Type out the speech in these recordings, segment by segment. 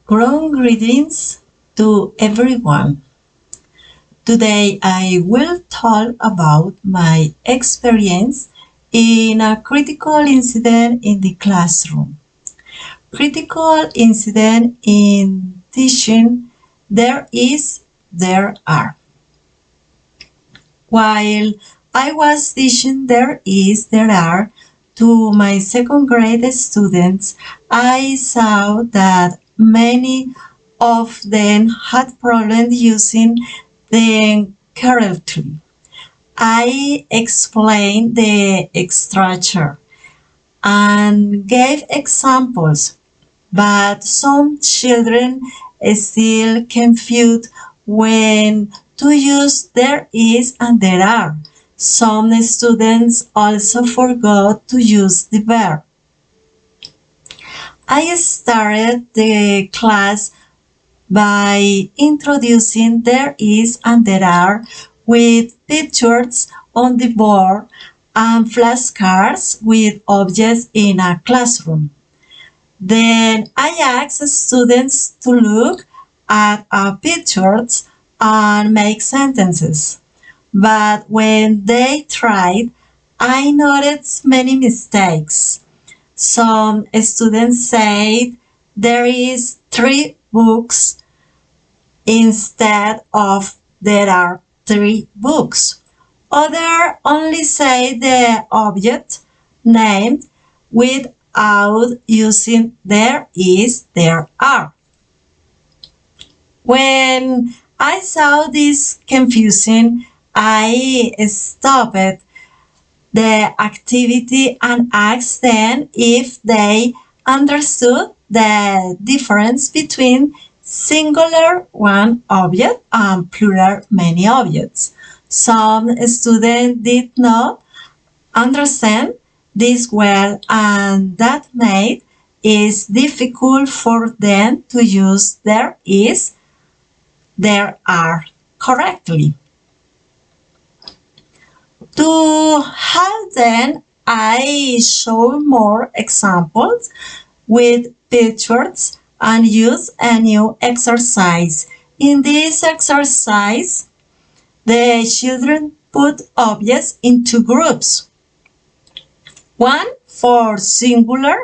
Warm greetings to everyone. Today I will talk about my experience in a critical incident in the classroom. Critical incident in teaching, there are. While I was teaching there are to my second grade students, I saw that many of them had problems using them correctly. I explained the structure and gave examples, but some children still confused when to use there is and there are. Some students also forgot to use the verb. I started the class by introducing there is and there are with pictures on the board and flashcards with objects in a classroom. Then I asked students to look at pictures and make sentences. But when they tried, I noticed many mistakes. Some students said there is 3 books instead of there are 3 books. Others only say the object named without using there is, there are. When I saw this confusion, I stopped the activity and asked them if they understood the difference between singular one object and plural many objects. Some students did not understand this well, and that made it difficult for them to use there is, there are correctly. To help them, I show more examples with pictures and use a new exercise. In this exercise, the children put objects into groups. One for singular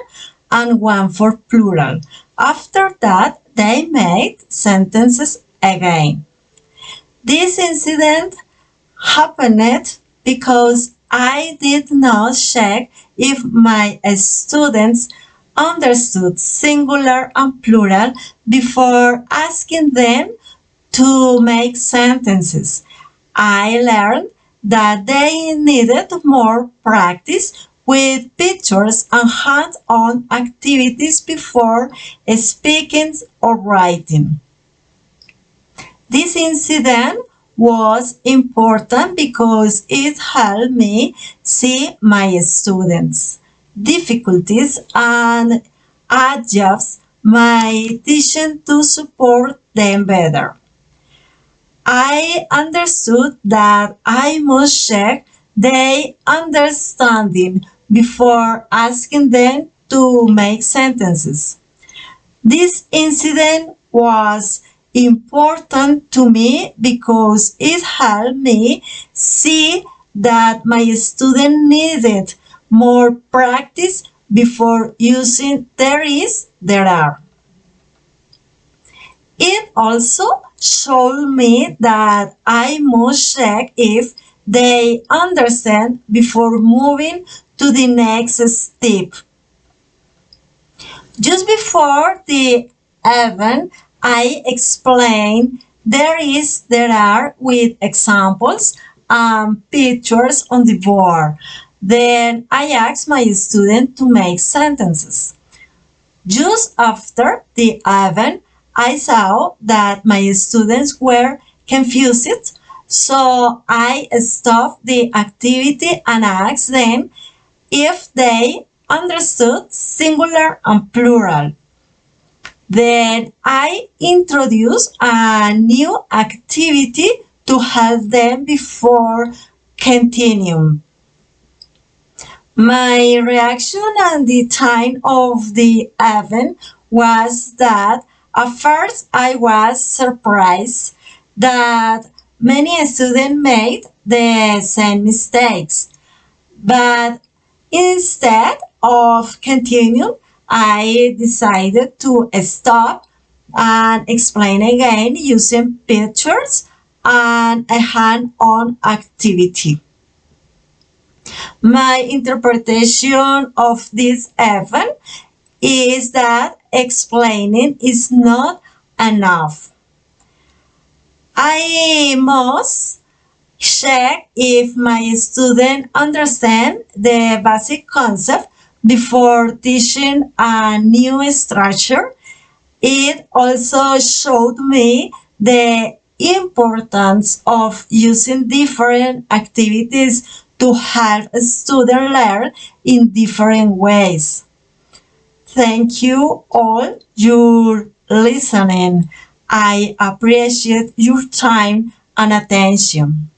and one for plural. After that, they made sentences again. This incident happened because I did not check if my students understood singular and plural before asking them to make sentences. I learned that they needed more practice with pictures and hands-on activities before speaking or writing. This incident was important because it helped me see my students' difficulties and adjust my teaching to support them better. I understood that I must check their understanding before asking them to make sentences. This incident was important to me because it helped me see that my student needed more practice before using there is, there are. It also showed me that I must check if they understand before moving to the next step. Just before the event, I explained there is, there are with examples and pictures on the board. Then I asked my student to make sentences. Just after the event, I saw that my students were confused, so I stopped the activity and asked them if they understood singular and plural. Then I introduced a new activity to help them before continuing. My reaction at the time of the event was that At first, I was surprised that many students made the same mistakes, but instead of continuing, I decided to stop and explain again using pictures and a hand-on activity. My interpretation of this event is that explaining is not enough. I must check if my student understand the basic concept before teaching a new structure. It also showed me the importance of using different activities to help students learn in different ways. Thank you all your listening. I appreciate your time and attention.